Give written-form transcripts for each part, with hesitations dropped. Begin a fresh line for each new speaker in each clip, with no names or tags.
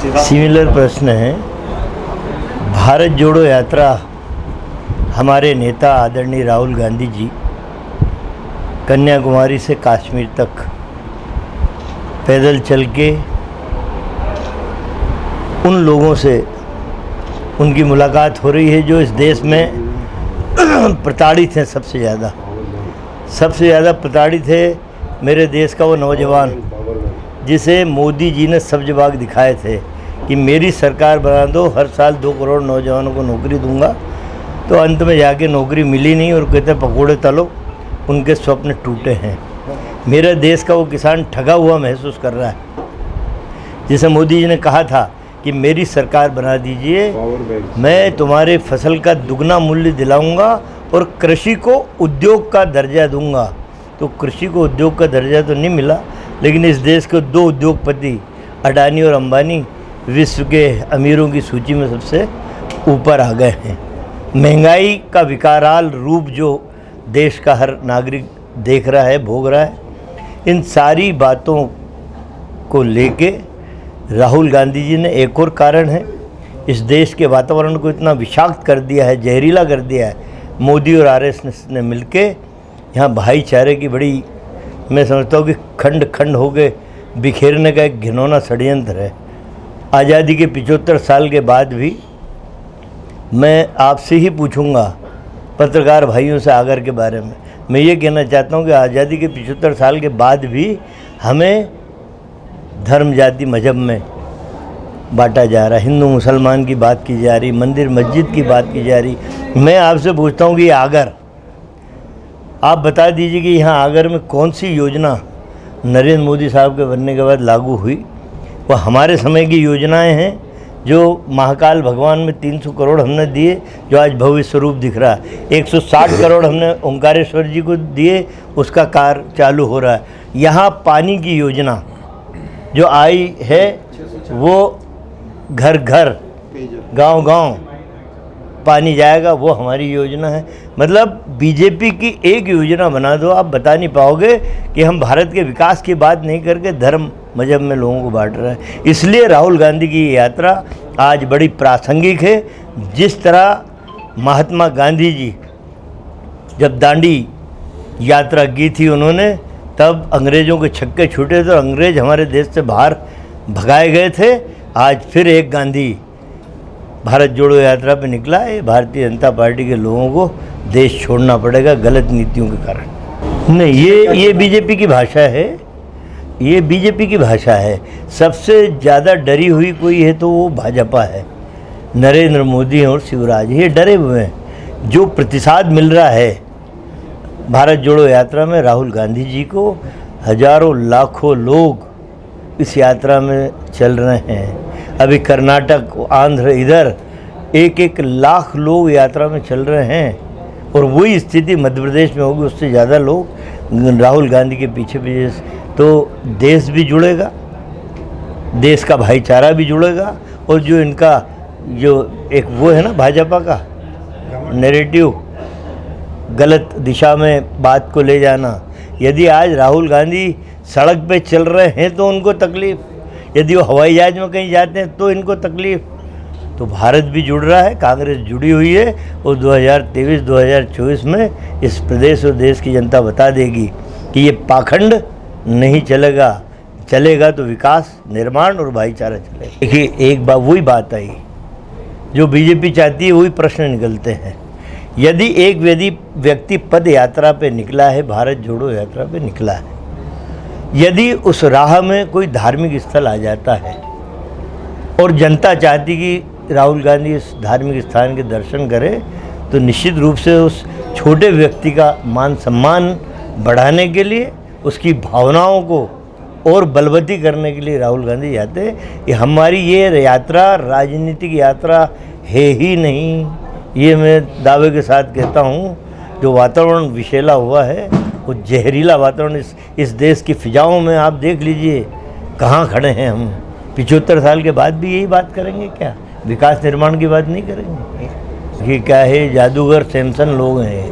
Similar प्रश्न है। भारत जोड़ो यात्रा हमारे नेता आदरणीय राहुल गांधी जी कन्याकुमारी से कश्मीर तक पैदल चल के उन लोगों से उनकी मुलाकात हो रही है जो इस देश में प्रताड़ित हैं। सबसे ज़्यादा प्रताड़ित है मेरे देश का वो नौजवान जिसे मोदी जी ने सब्ज बाग दिखाए थे कि मेरी सरकार बना दो, हर साल 2 करोड़ नौजवानों को नौकरी दूंगा। तो अंत में जाके नौकरी मिली नहीं और कहते पकोड़े तलो, उनके स्वप्न टूटे हैं। मेरे देश का वो किसान ठगा हुआ महसूस कर रहा है। जिसे मोदी जी ने कहा था कि मेरी सरकार बना दीजिए, मैं तुम्हारे फसल का दुगना मूल्य दिलाऊंगा और कृषि को उद्योग का दर्जा दूंगा। तो कृषि को उद्योग का दर्जा तो नहीं मिला, लेकिन इस देश के 2 उद्योगपति अडानी और अंबानी विश्व के अमीरों की सूची में सबसे ऊपर आ गए हैं। महंगाई का विकराल रूप जो देश का हर नागरिक देख रहा है, भोग रहा है, इन सारी बातों को लेके राहुल गांधी जी ने एक और कारण है, इस देश के वातावरण को इतना विषाक्त कर दिया है, जहरीला कर दिया है। मोदी और आरएसएस ने मिलके यहाँ भाईचारे की बड़ी, मैं समझता हूँ कि खंड खंड हो गए बिखेरने का एक घिनौना षड्यंत्र है। आज़ादी के 75 साल के बाद भी मैं आपसे ही पूछूंगा, पत्रकार भाइयों से आगर के बारे में मैं ये कहना चाहता हूँ कि आज़ादी के 75 साल के बाद भी हमें धर्म जाति मजहब में बांटा जा रहा है। हिंदू मुसलमान की बात की जा रही, मंदिर मस्जिद की बात की जा रही। मैं आपसे पूछता हूँ कि आगर, आप बता दीजिए कि यहाँ आगर में कौन सी योजना नरेंद्र मोदी साहब के बनने के बाद लागू हुई। वो हमारे समय की योजनाएं हैं जो महाकाल भगवान में 300 करोड़ हमने दिए, जो आज भव्य स्वरूप दिख रहा है। 160 करोड़ हमने ओंकारेश्वर जी को दिए, उसका कार्य चालू हो रहा है। यहाँ पानी की योजना जो आई है वो घर घर गांव गांव पानी जाएगा, वो हमारी योजना है। मतलब बीजेपी की एक योजना बना दो, आप बता नहीं पाओगे कि हम भारत के विकास की बात नहीं करके धर्म मजहब में लोगों को बांट रहे हैं। इसलिए राहुल गांधी की यात्रा आज बड़ी प्रासंगिक है। जिस तरह महात्मा गांधी जी जब दांडी यात्रा की थी उन्होंने, तब अंग्रेज़ों के छक्के छूटे थे, अंग्रेज़ हमारे देश से बाहर भगाए गए थे। आज फिर एक गांधी भारत जोड़ो यात्रा पे निकला है। भारतीय जनता पार्टी के लोगों को देश छोड़ना पड़ेगा गलत नीतियों के कारण। नहीं, ये बीजेपी की भाषा है, ये बीजेपी की भाषा है। सबसे ज़्यादा डरी हुई कोई है तो वो भाजपा है, नरेंद्र मोदी और शिवराज, ये डरे हुए हैं। जो प्रतिसाद मिल रहा है भारत जोड़ो यात्रा में राहुल गांधी जी को, हजारों लाखों लोग इस यात्रा में चल रहे हैं। अभी कर्नाटक, आंध्र, इधर 1-1 लाख लोग यात्रा में चल रहे हैं। और वही स्थिति मध्य प्रदेश में होगी, उससे ज़्यादा लोग राहुल गांधी के पीछे तो देश भी जुड़ेगा, देश का भाईचारा भी जुड़ेगा। और जो इनका जो एक वो है ना भाजपा का नैरेटिव, गलत दिशा में बात को ले जाना। यदि आज राहुल गांधी सड़क पे चल रहे हैं तो उनको तकलीफ़, यदि वो हवाई जहाज़ में कहीं जाते हैं तो इनको तकलीफ़। तो भारत भी जुड़ रहा है, कांग्रेस जुड़ी हुई है। और 2023-2024 में इस प्रदेश और देश की जनता बता देगी कि ये पाखंड नहीं चलेगा, चलेगा तो विकास, निर्माण और भाईचारा चलेगा। देखिए, एक बार वही बात आई जो बीजेपी चाहती है, वही प्रश्न निकलते हैं। यदि एक व्यक्ति पद यात्रा पे निकला है, भारत जोड़ो यात्रा पे निकला है, यदि उस राह में कोई धार्मिक स्थल आ जाता है और जनता चाहती कि राहुल गांधी इस धार्मिक स्थान के दर्शन करे, तो निश्चित रूप से उस छोटे व्यक्ति का मान सम्मान बढ़ाने के लिए, उसकी भावनाओं को और बलवती करने के लिए राहुल गांधी जाते हैं। कि हमारी ये यात्रा राजनीतिक यात्रा है ही नहीं, ये मैं दावे के साथ कहता हूँ। जो वातावरण विषैला हुआ है, वो जहरीला वातावरण इस देश की फिजाओं में आप देख लीजिए कहाँ खड़े हैं हम। 75 साल के बाद भी यही बात करेंगे क्या? विकास निर्माण की बात नहीं करेंगे? ये क्या है, जादूगर सैमसन लोग हैं,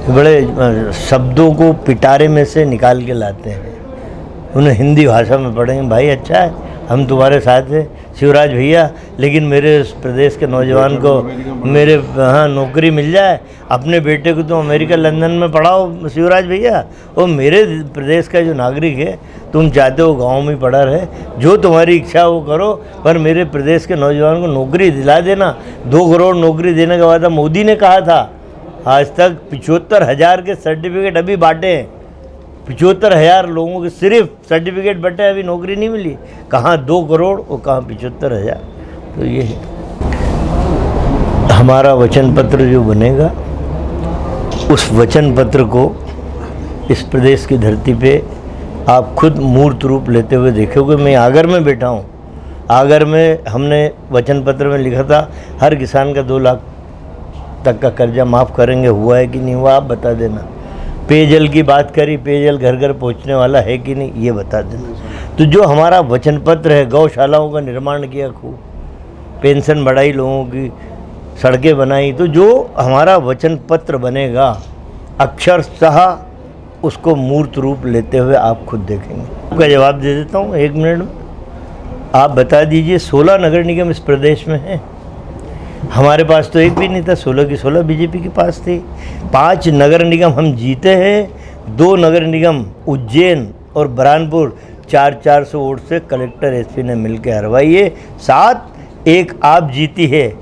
बड़े शब्दों को पिटारे में से निकाल के लाते हैं। उन्हें हिंदी भाषा में पढ़ेंगे, भाई अच्छा है, हम तुम्हारे साथ हैं शिवराज भैया, लेकिन मेरे इस प्रदेश के नौजवान को मेरे हाँ नौकरी मिल जाए, अपने बेटे को तुम अमेरिका लंदन में पढ़ाओ शिवराज भैया। वो मेरे प्रदेश का जो नागरिक है, तुम चाहते हो गांव में पढ़ा रहे, जो तुम्हारी इच्छा वो करो, पर मेरे प्रदेश के नौजवान को नौकरी दिला देना। 2 करोड़ नौकरी देने का वादा मोदी ने कहा था। आज तक 75,000 के सर्टिफिकेट अभी बांटे हैं, 75,000 लोगों के सिर्फ सर्टिफिकेट बटे, अभी नौकरी नहीं मिली। कहाँ 2 करोड़ और कहाँ 75,000। तो ये है हमारा वचन पत्र जो बनेगा, उस वचन पत्र को इस प्रदेश की धरती पे आप खुद मूर्त रूप लेते हुए देखोगे। मैं आगर में बैठा हूँ, आगर में हमने वचन पत्र में लिखा था हर किसान का 2 लाख तक का कर्जा माफ़ करेंगे। हुआ है कि नहीं हुआ आप बता देना। पेयजल की बात करी, पेयजल घर घर पहुंचने वाला है कि नहीं ये बता देना। तो जो हमारा वचन पत्र है, गौशालाओं का निर्माण किया, खूब पेंशन बढ़ाई लोगों की, सड़कें बनाई, तो जो हमारा वचन पत्र बनेगा अक्षरशः उसको मूर्त रूप लेते हुए आप खुद देखेंगे। आपका जवाब दे देता हूँ 1 मिनट में। आप बता दीजिए 16 नगर निगम इस प्रदेश में हैं। हमारे पास तो एक भी नहीं था, 16 की 16 बीजेपी के पास थी। 5 नगर निगम हम जीते हैं, 2 नगर निगम उज्जैन और बरहानपुर 400 वोट से कलेक्टर एसपी ने मिलकर हरवाई है। 7 एक आप जीती है।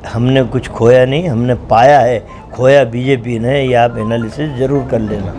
हमने कुछ खोया नहीं, हमने पाया है, खोया बीजेपी ने। ये आप एनालिसिस ज़रूर कर लेना।